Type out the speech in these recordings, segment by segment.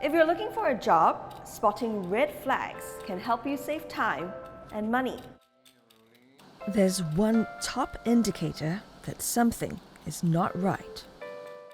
If you're looking for a job, spotting red flags can help you save time and money. There's one top indicator that something is not right.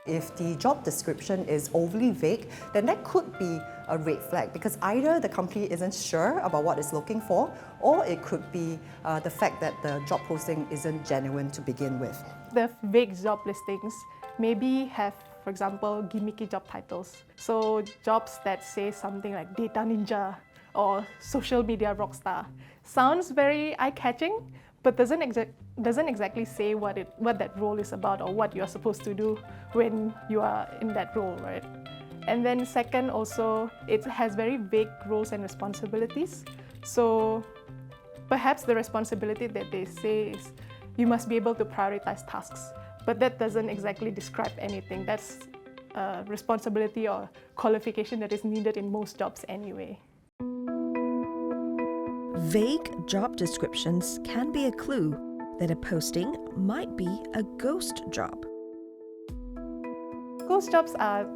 If the job description is overly vague, then that could be a red flag because either the company isn't sure about what it's looking for, or it could be the fact that the job posting isn't genuine to begin with. The vague job listings maybe have, for example, gimmicky job titles. So jobs that say something like data ninja or social media rockstar sounds very eye-catching, but doesn't exactly say what that role is about or what you're supposed to do when you are in that role, right? And then second, also, it has very vague roles and responsibilities. So perhaps the responsibility that they say is you must be able to prioritize tasks, but that doesn't exactly describe anything. That's a responsibility or qualification that is needed in most jobs anyway. Vague job descriptions can be a clue that a posting might be a ghost job. Ghost jobs are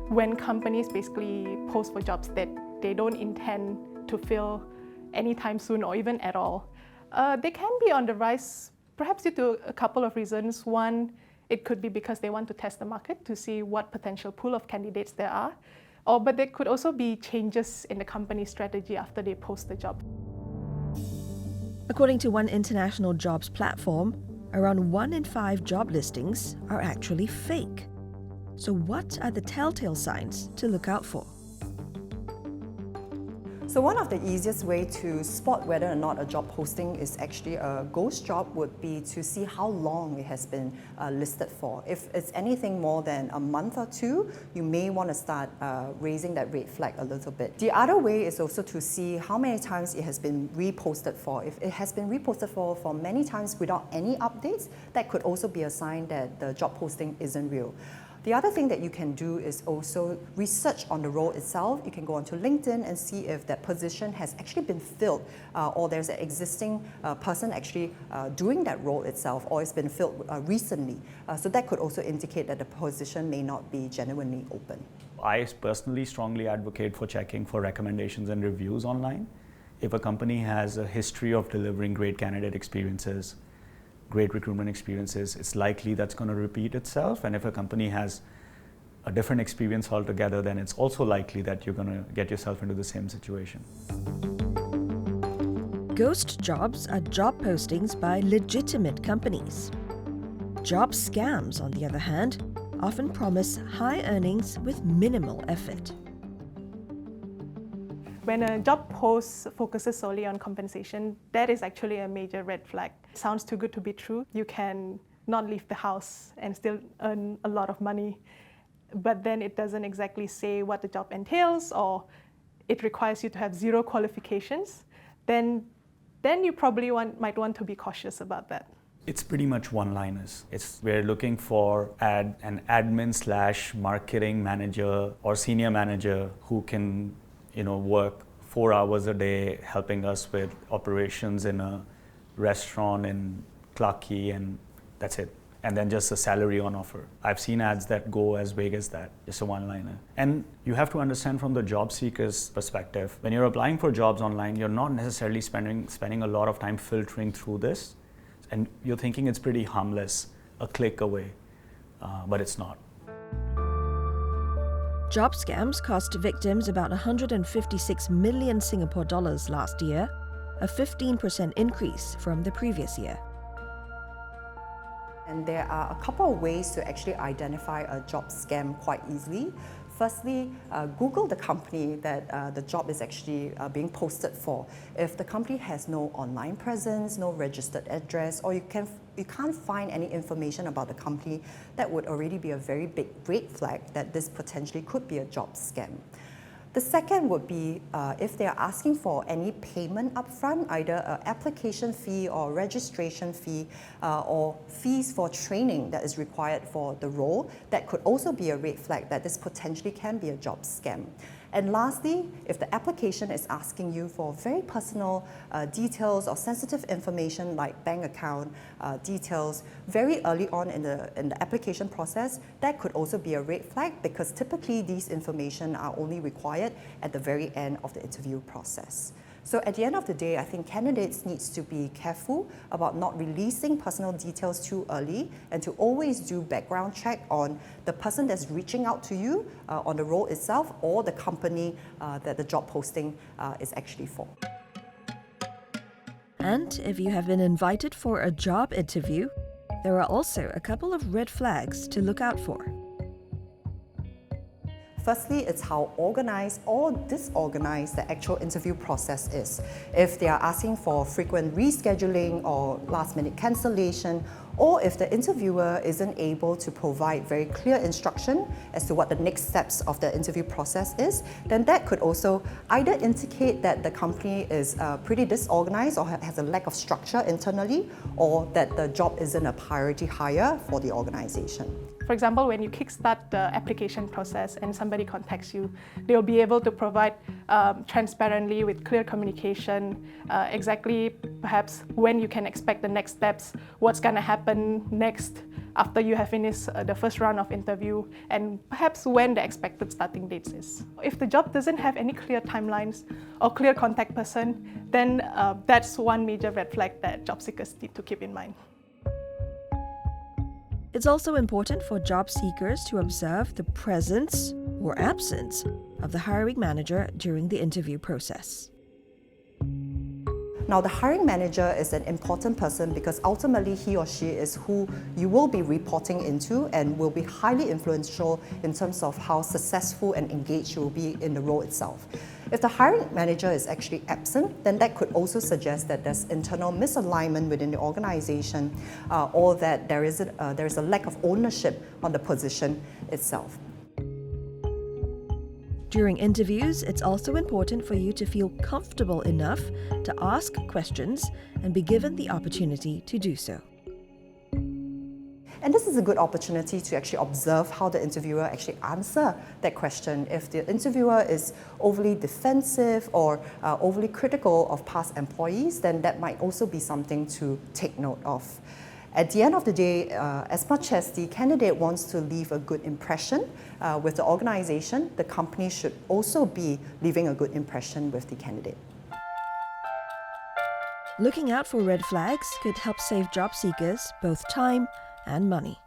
when companies basically post for jobs that they don't intend to fill anytime soon or even at all. They can be on the rise, perhaps due to a couple of reasons. One, it could be because they want to test the market to see what potential pool of candidates there are. But there could also be changes in the company's strategy after they post the job. According to one international jobs platform, around 1 in 5 job listings are actually fake. So what are the telltale signs to look out for? So one of the easiest way to spot whether or not a job posting is actually a ghost job would be to see how long it has been listed for. If it's anything more than a month or two, you may want to start raising that red flag a little bit. The other way is also to see how many times it has been reposted for. If it has been reposted for many times without any updates, that could also be a sign that the job posting isn't real. The other thing that you can do is also research on the role itself. You can go onto LinkedIn and see if that position has actually been filled or there's an existing person actually doing that role itself, or it's been filled recently. So that could also indicate that the position may not be genuinely open. I personally strongly advocate for checking for recommendations and reviews online. If a company has a history of delivering great candidate experiences, great recruitment experiences, it's likely that's going to repeat itself. And if a company has a different experience altogether, then it's also likely that you're going to get yourself into the same situation. Ghost jobs are job postings by legitimate companies. Job scams, on the other hand, often promise high earnings with minimal effort. When a job post focuses solely on compensation, that is actually a major red flag. It sounds too good to be true. You can not leave the house and still earn a lot of money, but then it doesn't exactly say what the job entails, or it requires you to have 0 qualifications, then you probably might want to be cautious about that. It's pretty much one-liners. We're looking for an admin/marketing manager or senior manager who can work 4 hours a day helping us with operations in a restaurant in Clarke Quay, and that's it. And then just a salary on offer. I've seen ads that go as vague as that, just a one-liner. And you have to understand from the job seeker's perspective, when you're applying for jobs online, you're not necessarily spending a lot of time filtering through this, and you're thinking it's pretty harmless, a click away, but it's not. Job scams cost victims about 156 million Singapore dollars last year, a 15% increase from the previous year. And there are a couple of ways to actually identify a job scam quite easily. Firstly, Google the company that the job is actually being posted for. If the company has no online presence, no registered address, or you can't find any information about the company, that would already be a very big red flag that this potentially could be a job scam. The second would be if they're asking for any payment upfront, either an application fee or registration fee or fees for training that is required for the role, that could also be a red flag that this potentially can be a job scam. And lastly, if the application is asking you for very personal details or sensitive information like bank account details very early on in the application process, that could also be a red flag, because typically these information are only required at the very end of the interview process. So at the end of the day, I think candidates need to be careful about not releasing personal details too early, and to always do background check on the person that's reaching out to you on the role itself, or the company that the job posting is actually for. And if you have been invited for a job interview, there are also a couple of red flags to look out for. Firstly, it's how organized or disorganized the actual interview process is. If they are asking for frequent rescheduling or last-minute cancellation, or if the interviewer isn't able to provide very clear instruction as to what the next steps of the interview process is, then that could also either indicate that the company is pretty disorganized or has a lack of structure internally, or that the job isn't a priority hire for the organization. For example, when you kickstart the application process and somebody contacts you, they'll be able to provide transparently with clear communication, exactly perhaps when you can expect the next steps, what's going to happen next after you have finished the first round of interview, and perhaps when the expected starting dates is. If the job doesn't have any clear timelines or clear contact person, then that's one major red flag that job seekers need to keep in mind. It's also important for job seekers to observe the presence or absence of the hiring manager during the interview process. Now, the hiring manager is an important person because ultimately he or she is who you will be reporting into and will be highly influential in terms of how successful and engaged you will be in the role itself. If the hiring manager is actually absent, then that could also suggest that there's internal misalignment within the organization, or that there is a lack of ownership on the position itself. During interviews, it's also important for you to feel comfortable enough to ask questions and be given the opportunity to do so. And this is a good opportunity to actually observe how the interviewer actually answer that question. If the interviewer is overly defensive or overly critical of past employees, then that might also be something to take note of. At the end of the day, as much as the candidate wants to leave a good impression with the organization, the company should also be leaving a good impression with the candidate. Looking out for red flags could help save job seekers both time and money.